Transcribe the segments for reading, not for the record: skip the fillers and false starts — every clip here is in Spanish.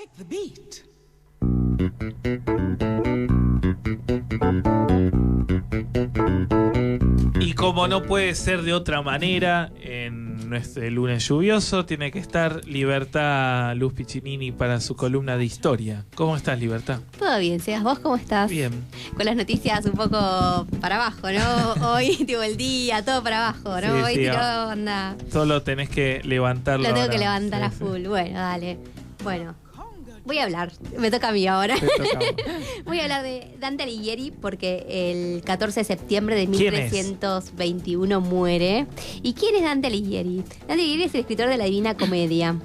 Take the beat. Y como no puede ser de otra manera, en nuestro lunes lluvioso tiene que estar Libertad Luz Piccinini para su columna de historia. ¿Cómo estás, Libertad? Todo bien, Sebas, ¿vos cómo estás? Bien. Con las noticias un poco para abajo, ¿no? Hoy, tipo, el día, todo para abajo, ¿no? Sí, Hoy sí, tiró, anda. Solo tenés que levantarlo. Lo tengo ahora. que levantar Sí, a sí. full. Bueno, dale. Bueno, voy a hablar. Me toca a mí ahora. Te toca a vos. Voy a hablar de Dante Alighieri porque el 14 de septiembre de ¿Quién es? 1321 muere. ¿Y quién es Dante Alighieri? Dante Alighieri es el escritor de la Divina Comedia.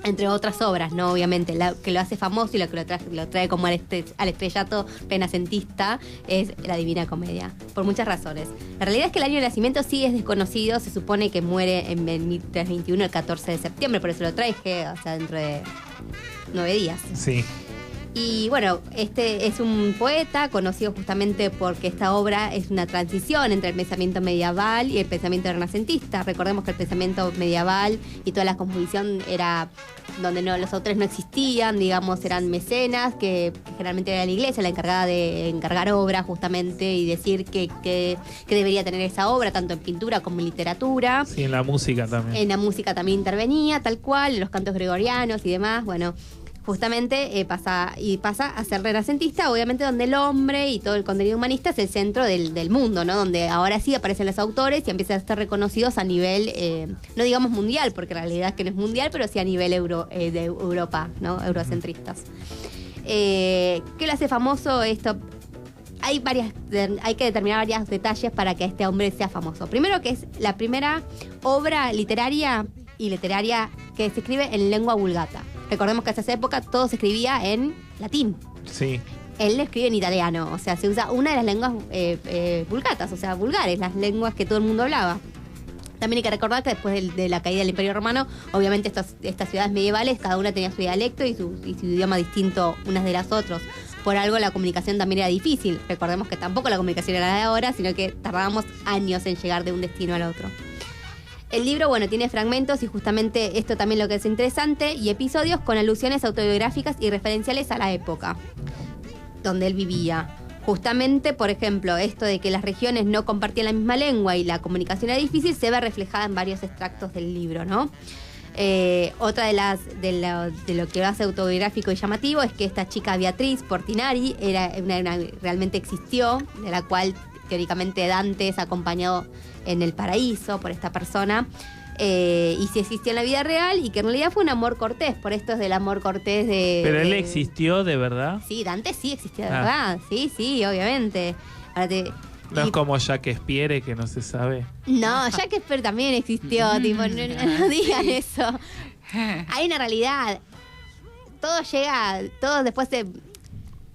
Entre otras obras, ¿no? Obviamente, la que lo hace famoso y lo que lo trae como al estrellato renacentista es la Divina Comedia, por muchas razones. La realidad es que el año de nacimiento sí es desconocido, se supone que muere en 1321, el 14 de septiembre, por eso lo traje, o sea, dentro de 9 días. Sí. Y bueno, este es un poeta conocido justamente porque esta obra es una transición entre el pensamiento medieval y el pensamiento renacentista. Recordemos que el pensamiento medieval y toda la composición era donde los autores no existían, digamos, eran mecenas, que generalmente era la iglesia la encargada de encargar obras justamente y decir que debería tener esa obra, tanto en pintura como en literatura. Sí, en la música también. En la música también intervenía, tal cual, en los cantos gregorianos y demás, bueno. Justamente pasa a ser renacentista, obviamente donde el hombre y todo el contenido humanista es el centro del mundo, ¿no? Donde ahora sí aparecen los autores y empiezan a estar reconocidos a nivel, no digamos mundial, porque en realidad es que no es mundial, pero sí a nivel de Europa, ¿no? Eurocentristas. ¿Qué lo hace famoso esto? Hay que determinar varios detalles para que este hombre sea famoso. Primero, que es la primera obra literaria que se escribe en lengua vulgata. Recordemos que hasta esa época todo se escribía en latín. Sí. Él le escribe en italiano, o sea, se usa una de las lenguas vulgatas, o sea, vulgares, las lenguas que todo el mundo hablaba. También hay que recordar que después de la caída del Imperio Romano, obviamente estas ciudades medievales, cada una tenía su dialecto y su idioma distinto unas de las otras. Por algo la comunicación también era difícil. Recordemos que tampoco la comunicación era la de ahora, sino que tardábamos años en llegar de un destino al otro. El libro, bueno, tiene fragmentos y justamente esto también lo que es interesante, y episodios con alusiones autobiográficas y referenciales a la época donde él vivía. Justamente, por ejemplo, esto de que las regiones no compartían la misma lengua y la comunicación era difícil se ve reflejada en varios extractos del libro, ¿no? Otra de lo que lo hace autobiográfico y llamativo es que esta chica Beatriz Portinari realmente existió, de la cual teóricamente Dante es acompañado en el paraíso por esta persona, y si existió en la vida real, y que en realidad fue un amor cortés. Por esto es del amor cortés de... ¿Pero él existió de verdad? Sí, Dante sí existió de verdad, sí, obviamente. No es como Shakespeare, que no se sabe. No, Shakespeare también existió, tipo, no digan eso. Hay una realidad. Todo después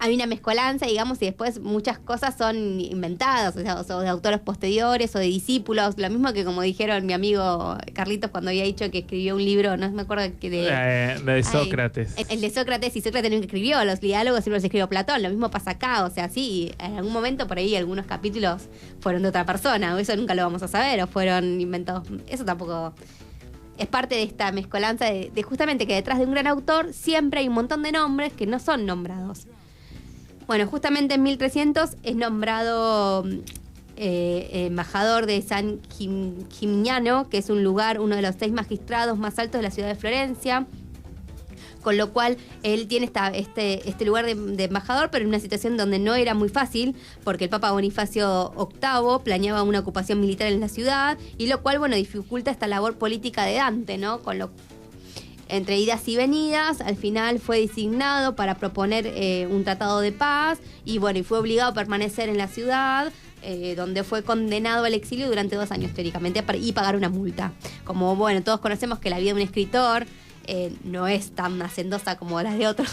hay una mezcolanza, digamos, y después muchas cosas son inventadas, o sea, o de autores posteriores o de discípulos. Lo mismo que como dijeron mi amigo Carlitos cuando había dicho que escribió un libro, no me acuerdo que de Sócrates. El de Sócrates, y Sócrates nunca escribió los diálogos, siempre los escribió Platón. Lo mismo pasa acá, o sea, sí, en algún momento por ahí algunos capítulos fueron de otra persona, o eso nunca lo vamos a saber, o fueron inventados. Eso tampoco... Es parte de esta mezcolanza de justamente que detrás de un gran autor siempre hay un montón de nombres que no son nombrados. Bueno, justamente en 1300 es nombrado embajador de San Gimignano, que es un lugar, uno de los 6 magistrados más altos de la ciudad de Florencia, con lo cual él tiene este lugar de embajador, pero en una situación donde no era muy fácil, porque el Papa Bonifacio VIII planeaba una ocupación militar en la ciudad, y lo cual, bueno, dificulta esta labor política de Dante, ¿no? Entre idas y venidas, al final fue designado para proponer un tratado de paz y bueno, y fue obligado a permanecer en la ciudad, donde fue condenado al exilio durante 2 años teóricamente y pagar una multa. Como bueno, todos conocemos que la vida de un escritor no es tan hacendosa como las de otros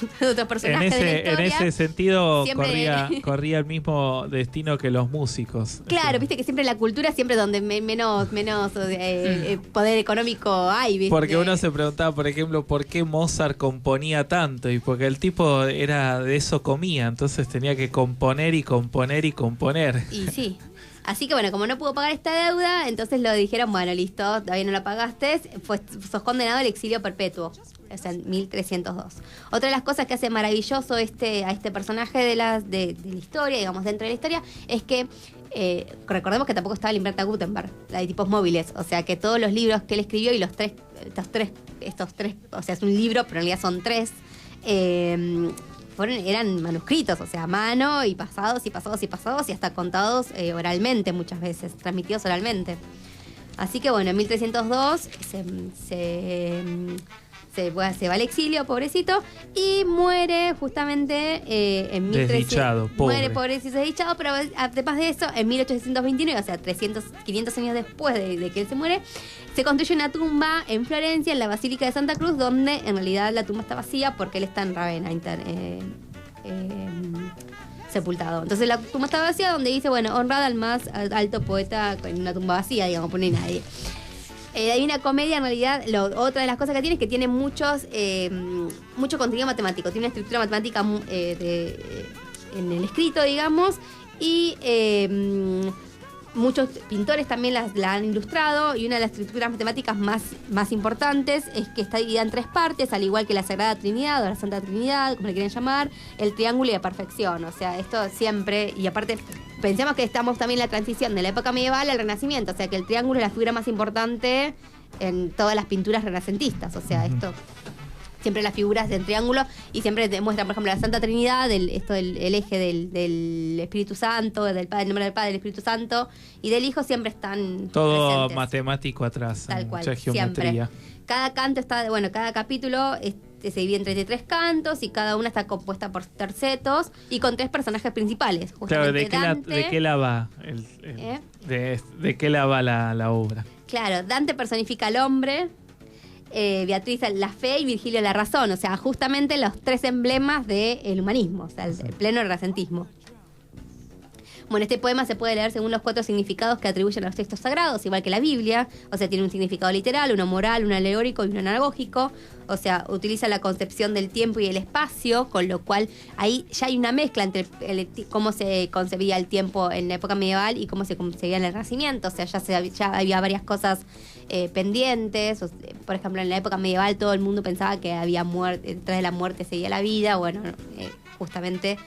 personajes de la historia. En ese sentido siempre... corría el mismo destino que los músicos. Claro, viste que siempre la cultura siempre donde menos poder económico hay, ¿viste? Porque uno se preguntaba, por ejemplo, por qué Mozart componía tanto, y porque el tipo era de eso comía, entonces tenía que componer y componer y componer. Y sí. Así que bueno, como no pudo pagar esta deuda, entonces lo dijeron, bueno, listo, todavía no la pagaste, sos condenado al exilio perpetuo. o sea, en 1302. Otra de las cosas que hace maravilloso a este personaje de la historia, digamos, dentro de la historia, es que recordemos que tampoco estaba la imprenta Gutenberg, la de tipos móviles, o sea que todos los libros que él escribió y estos tres, o sea, es un libro, pero en realidad son tres, eran manuscritos, o sea, a mano y pasados y hasta contados oralmente muchas veces, transmitidos oralmente. Así que bueno, en 1302 se va al exilio, pobrecito, y muere justamente en 1300. Desdichado, pobre. Muere pobrecito, desdichado, pero además de eso, en 1829, o sea, 500 años después de que él se muere, se construye una tumba en Florencia, en la Basílica de Santa Cruz, donde en realidad la tumba está vacía porque él está en Ravenna, sepultado. Entonces la tumba está vacía, donde dice, bueno, honrada al más alto poeta en una tumba vacía, digamos, pone nadie. La Divina Comedia, en realidad, otra de las cosas que tiene es que tiene mucho contenido matemático. Tiene una estructura matemática en el escrito, digamos, y muchos pintores también la han ilustrado, y una de las estructuras matemáticas más importantes es que está dividida en tres partes, al igual que la Sagrada Trinidad o la Santa Trinidad, como le quieren llamar, el triángulo de perfección. O sea, esto siempre, y aparte pensemos que estamos también en la transición de la época medieval al Renacimiento, o sea que el triángulo es la figura más importante en todas las pinturas renacentistas. O sea, esto siempre las figuras del triángulo, y siempre demuestran, por ejemplo, la Santa Trinidad, el eje del Espíritu Santo, el nombre del Padre, del Espíritu Santo y del Hijo, siempre están todo presentes. Matemático atrás, Tal cual, mucha geometría. Siempre. Cada canto cada capítulo se divide en 33 cantos, y cada una está compuesta por tercetos y con tres personajes principales. Claro, ¿de qué la va de qué la va la obra? Claro, Dante personifica al hombre, Beatriz la fe y Virgilio la razón, o sea, justamente los tres emblemas del humanismo, o sea, el pleno renacentismo. Bueno, este poema se puede leer según los 4 significados que atribuyen a los textos sagrados, igual que la Biblia, o sea, tiene un significado literal, uno moral, uno alegórico y uno anagógico, o sea, utiliza la concepción del tiempo y el espacio, con lo cual ahí ya hay una mezcla entre cómo se concebía el tiempo en la época medieval y cómo se concebía en el Renacimiento, o sea, ya había varias cosas pendientes. Por ejemplo, en la época medieval todo el mundo pensaba que había muerte, detrás de la muerte seguía la vida. Bueno, justamente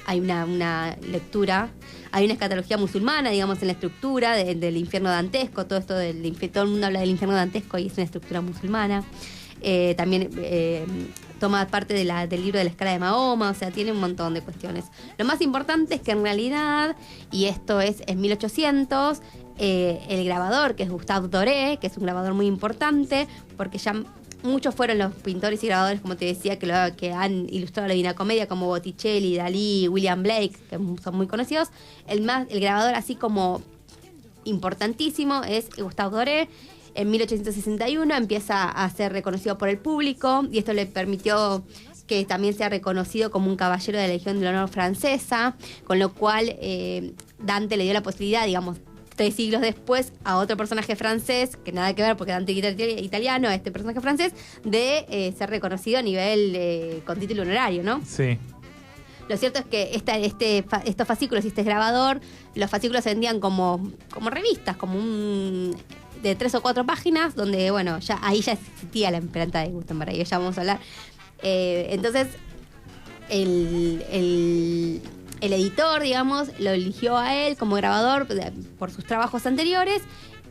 hay una lectura, hay una escatología musulmana, digamos, en la estructura del infierno dantesco. Todo esto todo el mundo habla del infierno dantesco y es una estructura musulmana. También toma parte del libro de la escala de Mahoma, o sea, tiene un montón de cuestiones. Lo más importante es que en realidad, y esto es en 1800, el grabador, que es Gustave Doré, que es un grabador muy importante, porque ya muchos fueron los pintores y grabadores, como te decía, que han ilustrado la Divina Comedia, como Botticelli, Dalí, William Blake, que son muy conocidos. El grabador así como importantísimo es Gustave Doré. En 1861 empieza a ser reconocido por el público, y esto le permitió que también sea reconocido como un caballero de la Legión de Honor francesa, con lo cual Dante le dio la posibilidad, digamos, 3 siglos después, a otro personaje francés, que nada que ver porque Dante era italiano, a este personaje francés, de ser reconocido a nivel con título honorario, ¿no? Sí. Lo cierto es que estos fascículos y este grabador, los fascículos se vendían como revistas, como de 3 o 4 páginas, donde, bueno, ahí ya existía la imprenta de Gutenberg, ahí ya vamos a hablar. Entonces, el editor, digamos, lo eligió a él como grabador por sus trabajos anteriores.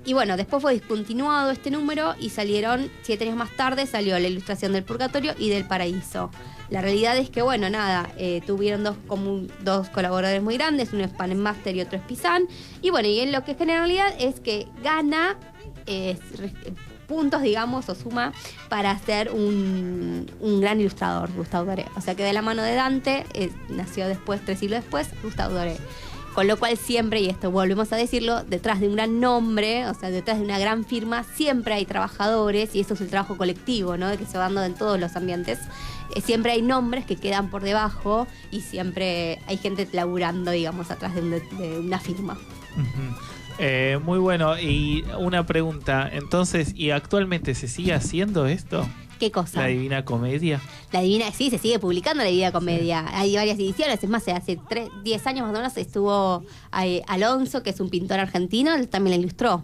Y bueno, después fue discontinuado este número y 7 años más tarde salió la ilustración del Purgatorio y del Paraíso. La realidad es que, bueno, tuvieron dos colaboradores muy grandes, uno es Panenmaster y otro es Pizan. Y bueno, y en lo que es generalidad es que gana puntos, digamos, o suma para ser un gran ilustrador, Gustave Doré. O sea que de la mano de Dante nació después, 3 siglos después, Gustave Doré. Con lo cual siempre, y esto volvemos a decirlo, detrás de un gran nombre, o sea, detrás de una gran firma, siempre hay trabajadores, y eso es el trabajo colectivo, ¿no? Que se va dando en todos los ambientes. Siempre hay nombres que quedan por debajo y siempre hay gente laburando, digamos, atrás de una firma. Uh-huh. Muy bueno. Y una pregunta, entonces, ¿y actualmente se sigue haciendo esto? ¿Qué cosa? ¿La Divina Comedia? Sí, se sigue publicando la Divina Comedia. Sí. Hay varias ediciones. Es más, hace 10 años más o menos estuvo Alonso, que es un pintor argentino, él también la ilustró.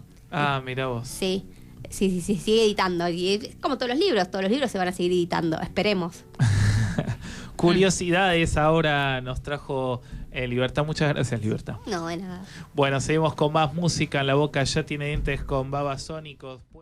Mira vos. Sí. Sí, sigue editando. Y es como todos los libros se van a seguir editando, esperemos. Curiosidades ahora nos trajo Libertad. Muchas gracias, Libertad. No, de nada. Bueno, seguimos con más música en la boca. Ya tiene dientes con Babasónicos.